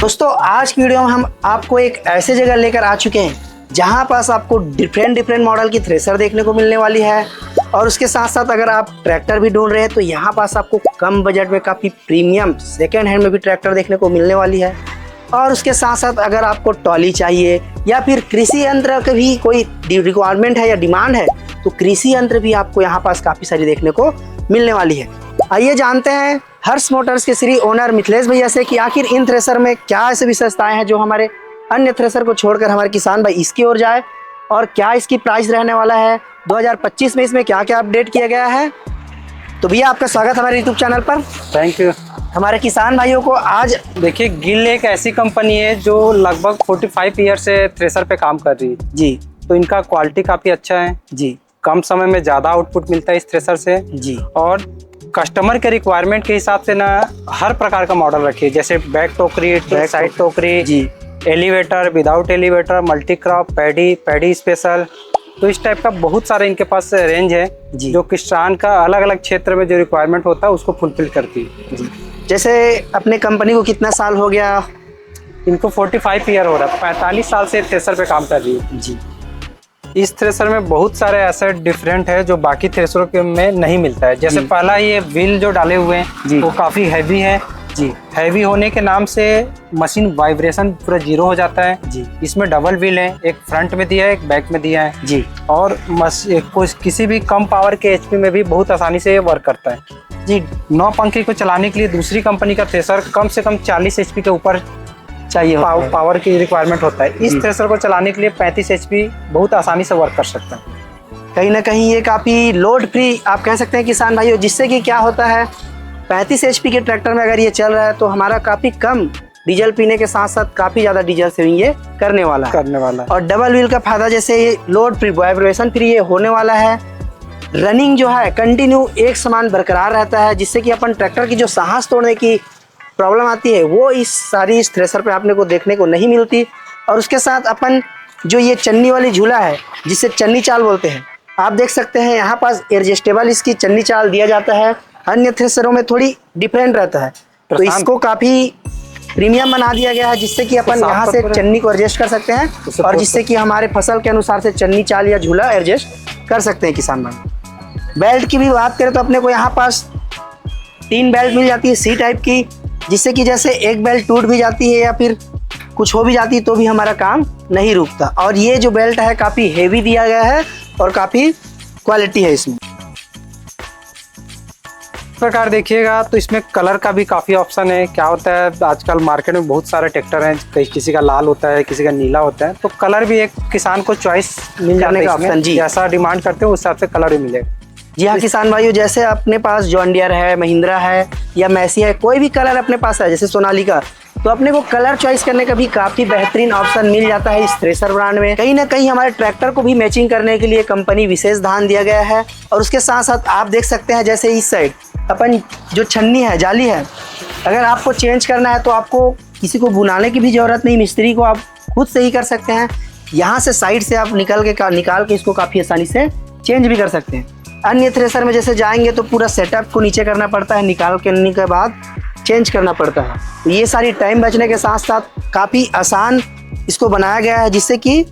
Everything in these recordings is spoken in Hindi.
दोस्तों आज की वीडियो में हम आपको एक ऐसे जगह लेकर आ चुके हैं जहां पास आपको डिफरेंट मॉडल की थ्रेसर देखने को मिलने वाली है। और उसके साथ साथ अगर आप ट्रैक्टर भी ढूंढ रहे हैं तो यहाँ पास आपको कम बजट में काफ़ी प्रीमियम सेकेंड हैंड में भी ट्रैक्टर देखने को मिलने वाली है। और उसके साथ साथ अगर आपको ट्रॉली चाहिए या फिर कृषि यंत्र की भी कोई रिक्वायरमेंट है या डिमांड है तो कृषि यंत्र भी आपको यहाँ पास काफ़ी सारी देखने को मिलने वाली है। आइए जानते हैं हर्ष मोटर्स के श्री ओनर मिथिलेश भैया से कि आखिर इन थ्रेसर में क्या ऐसी विशेषताएं हैं जो हमारे अन्य थ्रेसर को छोड़कर हमारे किसान भाई इसकी ओर जाए, और क्या इसकी प्राइस रहने वाला है 2025 में, इसमें क्या क्या अपडेट किया गया है। तो भैया आपका स्वागत हमारे यूट्यूब चैनल पर। Thank you. हमारे किसान भाइयों को आज देखिए, गिल एक ऐसी कंपनी है जो लगभग 45 ईयर से थ्रेसर पे काम कर रही है जी, तो इनका क्वालिटी काफ़ी अच्छा है जी, कम समय में ज़्यादा आउटपुट मिलता है इस थ्रेसर से जी, और कस्टमर के रिक्वायरमेंट के हिसाब से ना हर प्रकार का मॉडल रखिए, जैसे बैक टोकरी, साइड टोकरी जी, elevator, without elevator, multi crop, paddy special, तो इस टाइप का बहुत सारे इनके पास रेंज है जो किसान का अलग अलग क्षेत्र में जो रिक्वायरमेंट होता है उसको फुलफिल करती है जी। जैसे अपने कंपनी को कितना साल हो गया? इनको 45 ईयर हो रहा है, 45 साल से थ्रेसर पे काम कर रही है जी। इस थ्रेसर में बहुत सारे ऐसे डिफरेंट है जो बाकी थ्रेसरों के में नहीं मिलता है। जैसे पहला ये व्हील जो डाले हुए हैं वो काफ़ी हैवी है जी। हैवी होने के नाम से मशीन वाइब्रेशन पूरा जीरो हो जाता है जी। इसमें डबल व्हील है, एक फ्रंट में दिया है एक बैक में दिया है जी। और किसी भी कम पावर के एचपी में भी बहुत आसानी से ये वर्क करता है जी। 9 पंखे को चलाने के लिए दूसरी कंपनी का थ्रेसर कम से कम 40 एचपी के ऊपर चाहिए पावर की रिक्वायरमेंट होता है। इस थ्रेसर को चलाने के लिए 35 एचपी बहुत आसानी से वर्क कर सकता है। कहीं ना कहीं ये काफ़ी लोड फ्री आप कह सकते हैं किसान भाइयों, जिससे कि क्या होता है 35 एचपी के ट्रैक्टर में अगर ये चल रहा है तो हमारा काफ़ी कम डीजल पीने के साथ साथ काफ़ी ज़्यादा डीजल सेविंग ये करने वाला है। और डबल व्हील का फायदा जैसे ये लोड फ्री, वाइब्रेशन फ्री ये होने वाला है। रनिंग जो है कंटिन्यू एक समान बरकरार रहता है, जिससे कि अपन ट्रैक्टर की जो सांस तोड़ने की प्रॉब्लम आती है वो इस थ्रेसर पे आपने को देखने को नहीं मिलती। और उसके साथ अपन जो ये चन्नी वाली झूला है जिसे चन्नी चाल बोलते हैं, आप देख सकते हैं यहाँ पास एडजस्टेबल इसकी चन्नी चाल दिया जाता है। अन्य थ्रेसरों में थोड़ी डिफरेंट रहता है तो इसको काफ़ी प्रीमियम बना दिया गया है, जिससे कि अपन यहाँ से चन्नी को एडजस्ट कर सकते हैं और जिससे कि हमारे फसल के अनुसार से चन्नी चाल या झूला एडजस्ट कर सकते हैं किसान भाई। बेल्ट की भी बात करें तो अपने को यहाँ पास 3 बेल्ट मिल जाती है सी टाइप की, जिससे कि जैसे एक बेल्ट टूट भी जाती है या फिर कुछ हो भी जाती है तो भी हमारा काम नहीं रुकता। और ये जो बेल्ट है काफ़ी हेवी दिया गया है और काफ़ी क्वालिटी है इसमें। इस प्रकार देखिएगा तो इसमें कलर का भी काफ़ी ऑप्शन है। क्या होता है आजकल मार्केट में बहुत सारे ट्रैक्टर हैं, किसी का लाल होता है किसी का नीला होता है, तो कलर भी एक किसान को चॉइस मिल जाने का ऑप्शन जी। जैसा डिमांड करते हो उस हिसाब से कलर भी मिलेगा जी हाँ किसान भाइयों, जैसे अपने पास जॉन डियर है, महिंद्रा है या मैसी है, कोई भी कलर अपने पास है जैसे सोनालिका, तो अपने को कलर चॉइस करने का भी काफ़ी बेहतरीन ऑप्शन मिल जाता है इस थ्रेसर ब्रांड में। कहीं ना कहीं हमारे ट्रैक्टर को भी मैचिंग करने के लिए कंपनी विशेष ध्यान दिया गया है। और उसके साथ साथ आप देख सकते हैं जैसे इस साइड अपन जो छन्नी है, जाली है, अगर आपको चेंज करना है तो आपको किसी को बुलाने की भी ज़रूरत नहीं, मिस्त्री को आप खुद से ही कर सकते हैं। यहाँ से साइड से आप निकाल के इसको काफ़ी आसानी से चेंज भी कर सकते हैं। अन्य थ्रेसर में जैसे जाएंगे तो पूरा सेटअप को नीचे करना पड़ता है, निकाल के बाद चेंज करना पड़ता है। तो ये सारी टाइम बचने के साथ साथ काफ़ी आसान इसको बनाया गया है, जिससे कि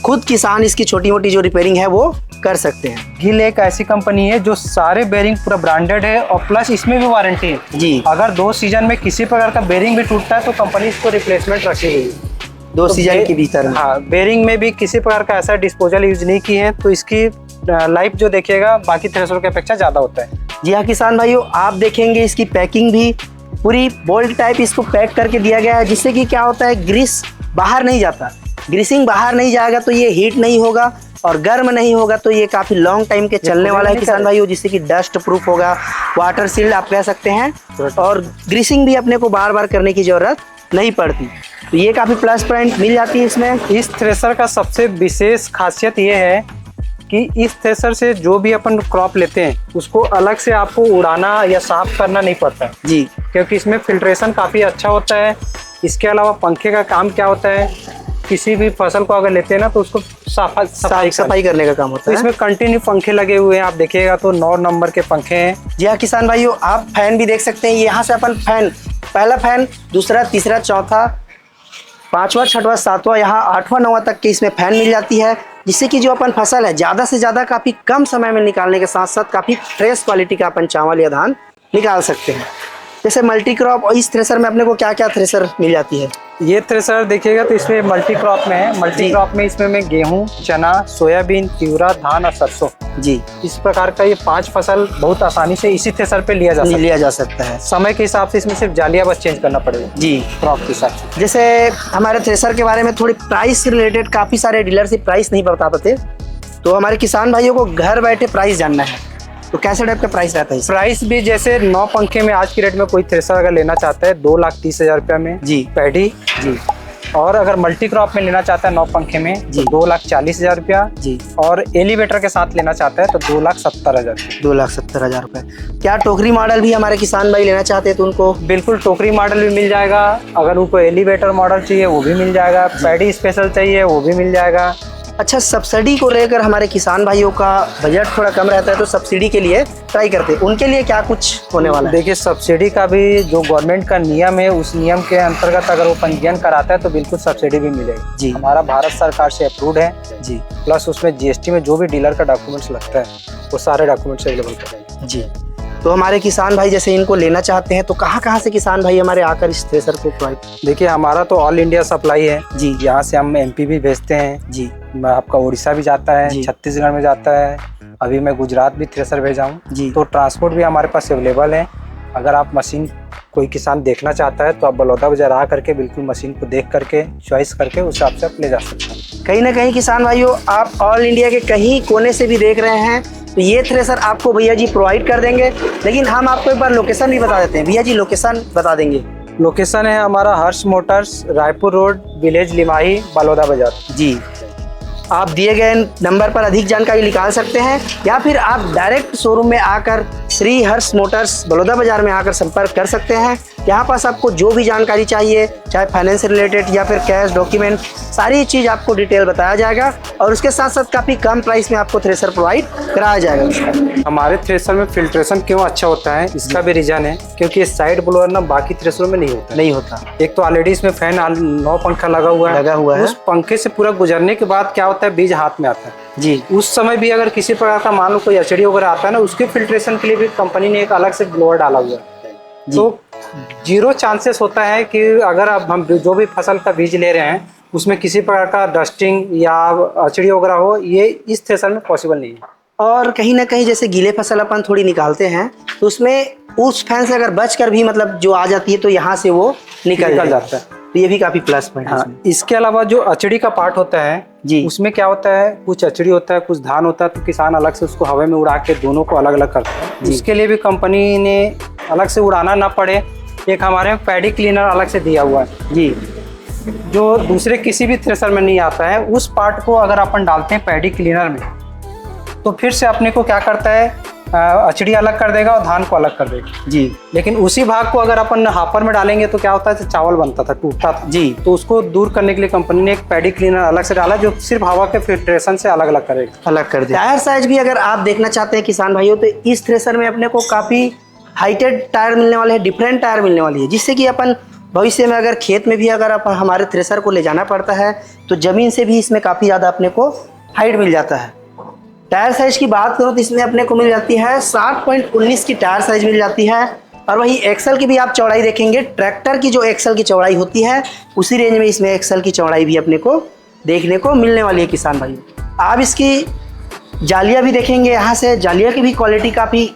खुद किसान इसकी छोटी मोटी जो रिपेयरिंग है वो कर सकते हैं। गिल एक ऐसी कंपनी है जो सारे बेरिंग पूरा ब्रांडेड है और प्लस इसमें भी वारंटी है जी। अगर 2 सीजन में किसी प्रकार का बेरिंग भी टूटता है तो कंपनी इसको रिप्लेसमेंट रखी गई है 2 सीजन के भीतर। हाँ, बेरिंग में भी किसी प्रकार का ऐसा डिस्पोजल यूज नहीं की है, तो इसकी लाइफ जो देखिएगा बाकी थ्रेसर की अपेक्षा ज़्यादा होता है। जी हाँ किसान भाइयों, आप देखेंगे इसकी पैकिंग भी पूरी बोल्ट टाइप इसको पैक करके दिया गया है, जिससे कि क्या होता है ग्रीस बाहर नहीं जाता, ग्रीसिंग बाहर नहीं जाएगा तो ये हीट नहीं होगा और गर्म नहीं होगा, तो ये काफ़ी लॉन्ग टाइम के चलने वाला है किसान भाइयों, जिससे कि डस्ट प्रूफ होगा, वाटर सील्ड आप कह सकते हैं, और ग्रीसिंग भी अपने को बार बार करने की ज़रूरत नहीं पड़ती। तो ये काफ़ी प्लस पॉइंट मिल जाती है इसमें। इस थ्रेसर का सबसे विशेष खासियत ये है कि इस थ्रेसर से जो भी अपन क्रॉप लेते हैं उसको अलग से आपको उड़ाना या साफ करना नहीं पड़ता जी, क्योंकि इसमें फिल्ट्रेशन काफ़ी अच्छा होता है। इसके अलावा पंखे का काम क्या होता है, किसी भी फसल को अगर लेते हैं ना तो उसको सफाई करने का काम होता है। तो इसमें कंटिन्यू पंखे लगे हुए हैं, आप देखिएगा तो 9 नंबर के पंखे हैं। जी हाँ किसान भाइयों, आप फैन भी देख सकते हैं। यहाँ से अपन फैन, पहला फैन, दूसरा, तीसरा, चौथा 5वां 6वां 7वां यहाँ 8वां 9वां तक की इसमें फैन मिल जाती है, जिससे कि जो अपन फसल है ज़्यादा से ज़्यादा काफ़ी कम समय में निकालने के साथ साथ काफ़ी फ्रेश क्वालिटी का अपन चावल या धान निकाल सकते हैं। जैसे मल्टी क्रॉप, और इस थ्रेसर में अपने को क्या क्या थ्रेसर मिल जाती है? ये थ्रेसर देखिएगा तो इसमें मल्टी क्रॉप में है। मल्टी क्रॉप में इसमें मैं गेहूं, चना, सोयाबीन, तिवरा, धान और सरसों, जी, इस प्रकार का ये 5 फसल बहुत आसानी से इसी थ्रेसर पे लिया जा सकता है। समय के हिसाब से इसमें सिर्फ जालियां बस चेंज करना पड़ेगा जी, क्रॉप के हिसाब से। जैसे हमारे थ्रेसर के बारे में थोड़ी प्राइस से रिलेटेड काफ़ी सारे डीलरशिप प्राइस नहीं बता पाते, तो हमारे किसान भाइयों को घर बैठे प्राइस जानना है, तो कैसे टाइप का प्राइस रहता है? प्राइस भी जैसे 9 पंखे में आज की रेट में कोई थ्रेसर अगर लेना चाहता है 2,30,000 रुपये में जी, पैडी जी, और अगर मल्टी क्रॉप में लेना चाहता है 9 पंखे में जी, तो 2,40,000 रुपया जी, और एलिवेटर के साथ लेना चाहता है तो 2,70,000 रुपये। 2,70,000 रुपये। क्या टोकरी मॉडल भी हमारे किसान भाई लेना चाहते हैं तो उनको? बिल्कुल टोकरी मॉडल भी मिल जाएगा। अगर उनको एलिवेटर मॉडल चाहिए वो भी मिल जाएगा, पैडी स्पेशल चाहिए वो भी मिल जाएगा। अच्छा, सब्सिडी को लेकर हमारे किसान भाइयों का बजट थोड़ा कम रहता है तो सब्सिडी के लिए ट्राई करते हैं, उनके लिए क्या कुछ होने वाला है? देखिए सब्सिडी का भी जो गवर्नमेंट का नियम है उस नियम के अंतर्गत अगर वो पंजीयन कराता है तो बिल्कुल सब्सिडी भी मिलेगी जी, हमारा भारत सरकार से अप्रूव्ड है जी, प्लस उसमें जीएसटी में जो भी डीलर का डॉक्यूमेंट्स लगता है वो सारे डॉक्यूमेंट्स अवेलेबल करेंगे जी। तो हमारे किसान भाई जैसे इनको लेना चाहते हैं तो कहाँ से किसान भाई हमारे आकर इस थ्रेसर को प्रोवाइड? देखिए हमारा तो ऑल इंडिया सप्लाई है जी, यहाँ से हम एमपी भी भेजते हैं जी, आपका उड़ीसा भी जाता है, जी, छत्तीसगढ़ में जाता है, अभी मैं गुजरात भी थ्रेसर भेजा हूँ जी। तो ट्रांसपोर्ट भी हमारे पास अवेलेबल है। अगर आप मशीन कोई किसान देखना चाहता है तो आप बलौदा बाजार आ करके बिल्कुल मशीन को देख करके चॉइस करके उस हिसाब से आप ले जा सकते हैं। कहीं ना कहीं किसान भाइयों आप ऑल इंडिया के कहीं कोने से भी देख रहे हैं तो ये थ्रेसर आपको भैया जी प्रोवाइड कर देंगे, लेकिन हम आपको एक बार लोकेशन भी बता देते हैं। भैया जी लोकेशन बता देंगे? लोकेशन है हमारा Harsh motors, Raipur road, village Limahi, Baloda Bazar. जी, आप दिए गए नंबर पर अधिक जानकारी निकाल सकते हैं या फिर आप डायरेक्ट शोरूम में आकर श्री हर्ष मोटर्स बलौदा बाजार में आकर संपर्क कर सकते हैं। यहाँ पास आपको जो भी जानकारी चाहिए, चाहे फाइनेंस से रिलेटेड या फिर कैश डॉक्यूमेंट, सारी चीज़ आपको डिटेल बताया जाएगा और उसके साथ साथ काफ़ी कम प्राइस में आपको थ्रेसर प्रोवाइड कराया जाएगा। हमारे थ्रेसर में फिल्ट्रेशन क्यों अच्छा होता है इसका भी रीजन है क्योंकि साइड ब्लोअर ना बाकी थ्रेसरों में नहीं होता। एक तो ऑलरेडी इसमें फैन 9 पंखा लगा हुआ है। उस पंखे से पूरा गुजरने के बाद क्या होता है बीज हाथ में आता है जी, उस समय भी अगर किसी प्रकार का मान लो कोई एचडी वगैरह आता है ना उसके फिल्ट्रेशन के लिए भी कंपनी ने एक अलग से ब्लोअर डाला हुआ है। तो 0 चांसेस होता है कि अगर अब हम जो भी फसल का बीज ले रहे हैं उसमें किसी प्रकार का डस्टिंग या एचडी वगैरह हो, ये इस थ्रेसर में पॉसिबल नहीं है। और कहीं ना कहीं जैसे गीले फसल अपन थोड़ी निकालते हैं तो उसमें उस फैन से अगर बच कर भी मतलब जो आ जाती है तो यहाँ से वो निकल जाता है, तो ये भी काफी प्लस पॉइंट है। हाँ, इसके अलावा जो अचड़ी का पार्ट होता है जी, उसमें क्या होता है कुछ अचड़ी होता है कुछ धान होता है तो किसान अलग से उसको हवा में उड़ा के दोनों को अलग अलग करता है। उसके लिए भी कंपनी ने अलग से उड़ाना ना पड़े एक हमारे में पैडी क्लीनर अलग से दिया हुआ है जी, जो दूसरे किसी भी थ्रेसर में नहीं आता है। उस पार्ट को अगर अपन डालते हैं पैडी क्लीनर में तो फिर से अपने को क्या करता है अचड़ी अलग कर देगा और धान को अलग कर देगा जी। लेकिन उसी भाग को अगर अपन हापर में डालेंगे तो क्या होता है चावल बनता था, टूटता था जी, तो उसको दूर करने के लिए कंपनी ने एक पैडी क्लीनर अलग से डाला जो सिर्फ हवा के फिल्ट्रेशन से अलग अलग करेगा, अलग कर दे। टायर साइज भी अगर आप देखना चाहते हैं किसान भाइयों तो इस थ्रेसर में अपने को काफी हाइटेड टायर मिलने वाले हैं, डिफरेंट टायर मिलने वाली है, जिससे कि अपन भविष्य में अगर खेत में भी अगर अपन हमारे थ्रेसर को ले जाना पड़ता है तो जमीन से भी इसमें काफ़ी ज़्यादा अपने को हाइट मिल जाता है। टायर साइज की बात करो तो इसमें अपने को मिल जाती है 60.19 की टायर साइज मिल जाती है। और वही एक्सल की भी आप चौड़ाई देखेंगे, ट्रैक्टर की जो एक्सल की चौड़ाई होती है उसी रेंज में इसमें एक्सल की चौड़ाई भी अपने को देखने को मिलने वाली है किसान भाइयों। आप इसकी जालियाँ भी देखेंगे, यहाँ से जालियाँ की भी क्वालिटी काफ़ी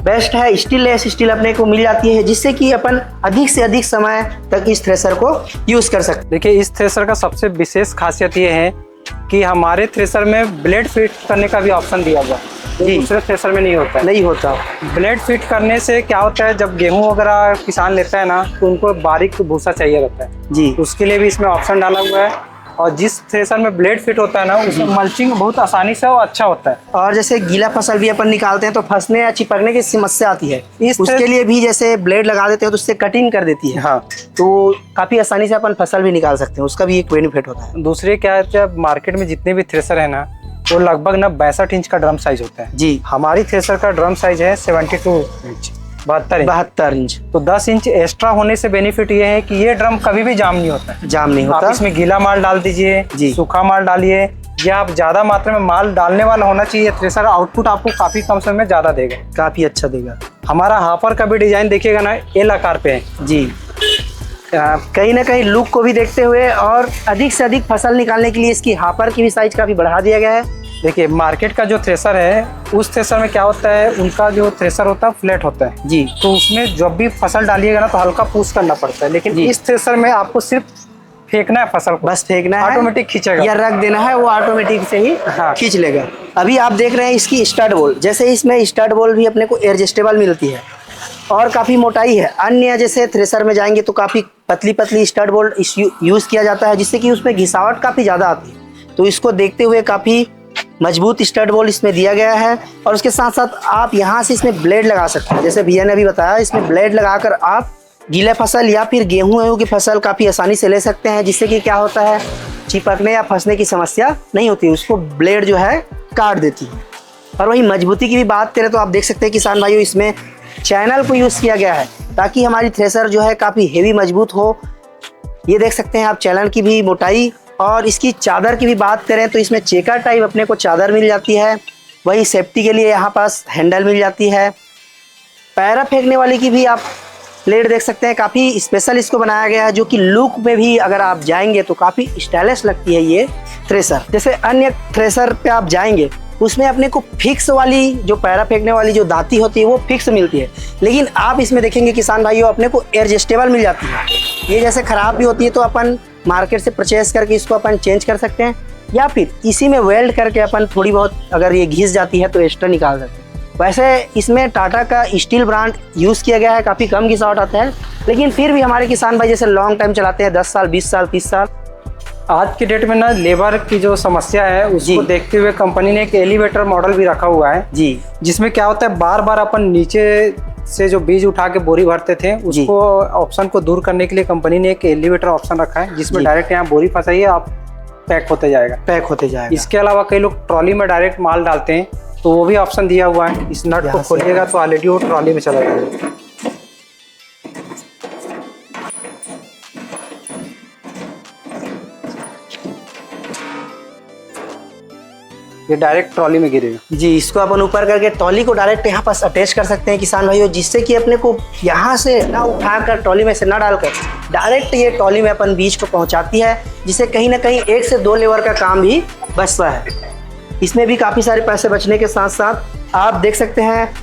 बेस्ट है, स्टीललेस स्टील अपने को मिल जाती है, जिससे कि अपन अधिक से अधिक समय तक इस थ्रेसर को यूज़ कर सकते हैं। देखिए इस थ्रेसर का सबसे विशेष खासियत ये है कि हमारे थ्रेसर में ब्लेड फिट करने का भी ऑप्शन दिया हुआ है, दूसरे थ्रेसर में नहीं होता है। नहीं होता। ब्लेड फिट करने से क्या होता है जब गेहूं वगैरह किसान लेता है ना तो उनको बारीक भूसा चाहिए रहता है जी, उसके लिए भी इसमें ऑप्शन डाला हुआ है। और जिस थ्रेसर में ब्लेड फिट होता है ना उसमें मल्चिंग बहुत आसानी से और अच्छा होता है। और जैसे गीला फसल भी अपन निकालते हैं तो फंसने या चिपकने की समस्या आती है, उसके लिए भी जैसे ब्लेड लगा देते हैं तो उससे कटिंग कर देती है। हाँ, तो काफी आसानी से अपन फसल भी निकाल सकते हैं, उसका भी एक बेनिफिट होता है। दूसरे क्या है जब मार्केट में जितने भी थ्रेसर है ना वो लगभग ना 62 इंच का ड्रम साइज होता है। जी, हमारी थ्रेसर का ड्रम साइज है 72 इंच। 72 इंच। तो 10 इंच एक्स्ट्रा होने से बेनिफिट ये है कि ये ड्रम कभी भी जाम नहीं होता है। जाम नहीं होता। आप इसमें गीला माल डाल दीजिए, जी, सूखा माल डालिए, या आप ज्यादा मात्रा में माल डालने वाला होना चाहिए। थ्रेसर आउटपुट आपको काफी कम समय में ज्यादा देगा, काफी अच्छा देगा। हमारा हापर का भी डिजाइन देखिएगा ना, एल आकार पे है जी। कहीं ना कहीं लुक को भी देखते हुए और अधिक से अधिक फसल निकालने के लिए इसकी हापर की भी साइज काफी बढ़ा दिया गया है। देखिए मार्केट का जो थ्रेसर है, उस थ्रेसर में क्या होता है, उनका जो थ्रेसर होता है फ्लैट होता है जी, तो उसमें जब भी फसल डालिएगा ना तो हल्का पुश करना पड़ता है। लेकिन इस थ्रेसर में आपको सिर्फ फेंकना है फसल को, बस फेंकना है, ऑटोमेटिक खींचेगा, या रख देना है, वो ऑटोमेटिक से ही खींच लेगा। अभी आप देख रहे हैं इसकी स्टड बोल, जैसे इसमें स्टड बोल भी अपने को एडजस्टेबल मिलती है और काफ़ी मोटाई है। अन्य जैसे थ्रेसर में जाएंगे तो काफ़ी पतली पतली स्टड बोल यूज़ किया जाता है, जिससे कि उसमें घिसावट काफ़ी ज़्यादा आती है। तो इसको देखते हुए काफ़ी मजबूत स्टड बोल इसमें दिया गया है। और उसके साथ साथ आप यहाँ से इसमें ब्लेड लगा सकते हैं, जैसे भैया ने अभी बताया, इसमें ब्लेड लगाकर आप गीला फसल या फिर गेहूं की फसल काफ़ी आसानी से ले सकते हैं, जिससे कि क्या होता है, चिपकने या फंसने की समस्या नहीं होती, उसको ब्लेड जो है काट देती है। और वही मजबूती की भी बात करें तो आप देख सकते हैं किसान भाइयों, इसमें चैनल को यूज़ किया गया है ताकि हमारी थ्रेसर जो है काफ़ी हेवी मजबूत हो। ये देख सकते हैं आप चैनल की भी मोटाई। और इसकी चादर की भी बात करें तो इसमें चेकर टाइप अपने को चादर मिल जाती है। वही सेफ्टी के लिए यहाँ पास हैंडल मिल जाती है। पैरा फेंकने वाली की भी आप प्लेट देख सकते हैं, काफ़ी स्पेशल इसको बनाया गया है, जो कि लुक में भी अगर आप जाएंगे तो काफ़ी स्टाइलिश लगती है ये थ्रेसर। जैसे अन्य थ्रेसर पे आप जाएंगे उसमें अपने को फिक्स वाली जो पैरा फेंकने वाली जो दाती होती है वो फिक्स मिलती है, लेकिन आप इसमें देखेंगे किसान भाइयों अपने को एडजस्टेबल मिल जाती है। ये जैसे ख़राब भी होती है तो अपन मार्केट से परचेस करके इसको अपन चेंज कर सकते हैं, या फिर इसी में वेल्ड करके अपन थोड़ी बहुत अगर ये घिस जाती है तो एक्स्ट्रा निकाल सकते हैं। वैसे इसमें टाटा का स्टील ब्रांड यूज़ किया गया है, काफ़ी कम घिसावट आता है, लेकिन फिर भी हमारे किसान भाई जैसे लॉन्ग टाइम चलाते हैं, 10 साल 20 साल 30 साल। आज के डेट में ना लेबर की जो समस्या है उसको देखते हुए कंपनी ने एक एलिवेटर मॉडल भी रखा हुआ है जी, जिसमें क्या होता है, बार बार अपन नीचे से जो बीज उठा के बोरी भरते थे उसको ऑप्शन को दूर करने के लिए कंपनी ने एक एलिवेटर ऑप्शन रखा है, जिसमें डायरेक्ट यहाँ बोरी फंसाइए, आप पैक होते जाएगा। इसके अलावा कई लोग ट्रॉली में डायरेक्ट माल डालते हैं तो वो भी ऑप्शन दिया हुआ है। इस नट को खोलिएगा तो ऑलरेडी वो ट्रॉली में चला जाएगा। ये डायरेक्ट ट्रॉली में गिरेगा जी। इसको अपन ऊपर करके ट्रॉली को डायरेक्ट यहाँ पास अटैच कर सकते हैं किसान भाइयों, जिससे कि अपने को यहाँ से ना उठाकर ट्रॉली में से ना डालकर डायरेक्ट ये ट्रॉली में अपन बीज को पहुँचाती है, जिससे कहीं ना कहीं 1 से 2 लेबर का काम भी बचता है। इसमें भी काफ़ी सारे पैसे बचने के साथ साथ आप देख सकते हैं,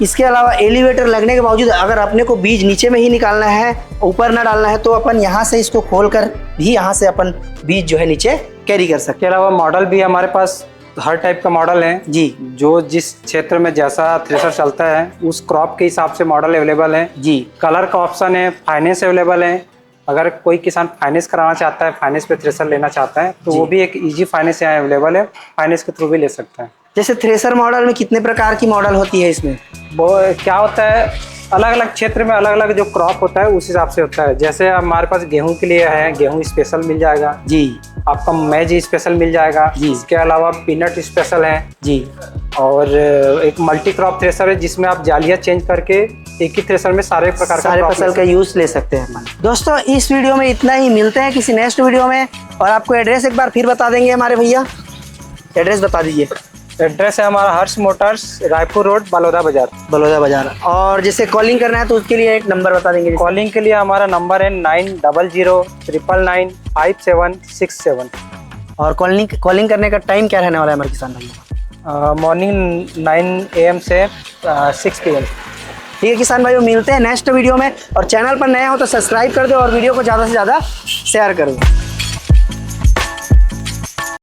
इसके अलावा एलिवेटर लगने के बावजूद अगर अपने को बीज नीचे में ही निकालना है, ऊपर ना डालना है, तो अपन यहाँ से इसको खोलकर भी यहाँ से अपन बीज जो है नीचे कैरी कर सकते हैं। इसके अलावा मॉडल भी हमारे पास हर टाइप का मॉडल है जी, जो जिस क्षेत्र में जैसा थ्रेसर चलता है उस क्रॉप के हिसाब से मॉडल अवेलेबल है जी। कलर का ऑप्शन है, फाइनेंस अवेलेबल है। अगर कोई किसान फाइनेंस कराना चाहता है, फाइनेंस पे थ्रेसर लेना चाहता है तो वो भी एक इजी फाइनेंस यहाँ अवेलेबल है, फाइनेंस के थ्रू भी ले सकता है। जैसे थ्रेसर मॉडल में कितने प्रकार की मॉडल होती है इसमें? वो क्या होता है, अलग अलग क्षेत्र में अलग अलग जो क्रॉप होता है उस हिसाब से होता है। जैसे हमारे पास गेहूं के लिए है, गेहूं स्पेशल मिल जाएगा जी, आपका मैज स्पेशल मिल जाएगा जी। इसके अलावा पीनट स्पेशल है जी, और एक मल्टी क्रॉप थ्रेसर है जिसमें आप जालियां चेंज करके एक ही थ्रेसर में सारे प्रकार सारे फसल का यूज ले सकते हैं। दोस्तों इस वीडियो में इतना ही, मिलते हैं किसी नेक्स्ट वीडियो में। और आपको एड्रेस एक बार फिर बता देंगे हमारे भैया, एड्रेस बता दीजिए। एड्रेस है हमारा हर्ष मोटर्स, रायपुर रोड, बलौदा बाजार। और जैसे कॉलिंग करना है तो उसके लिए एक नंबर बता देंगे। कॉलिंग के लिए हमारा नंबर है 9009995767। और कॉलिंग करने का टाइम क्या रहने वाला है हमारे किसान भाइयों? मॉर्निंग 9 AM से 6 PM। ठीक है किसान भाइयों, मिलते हैं नेक्स्ट वीडियो में। और चैनल पर नए हो तो सब्सक्राइब कर दो और वीडियो को ज़्यादा से ज़्यादा शेयर कर दो।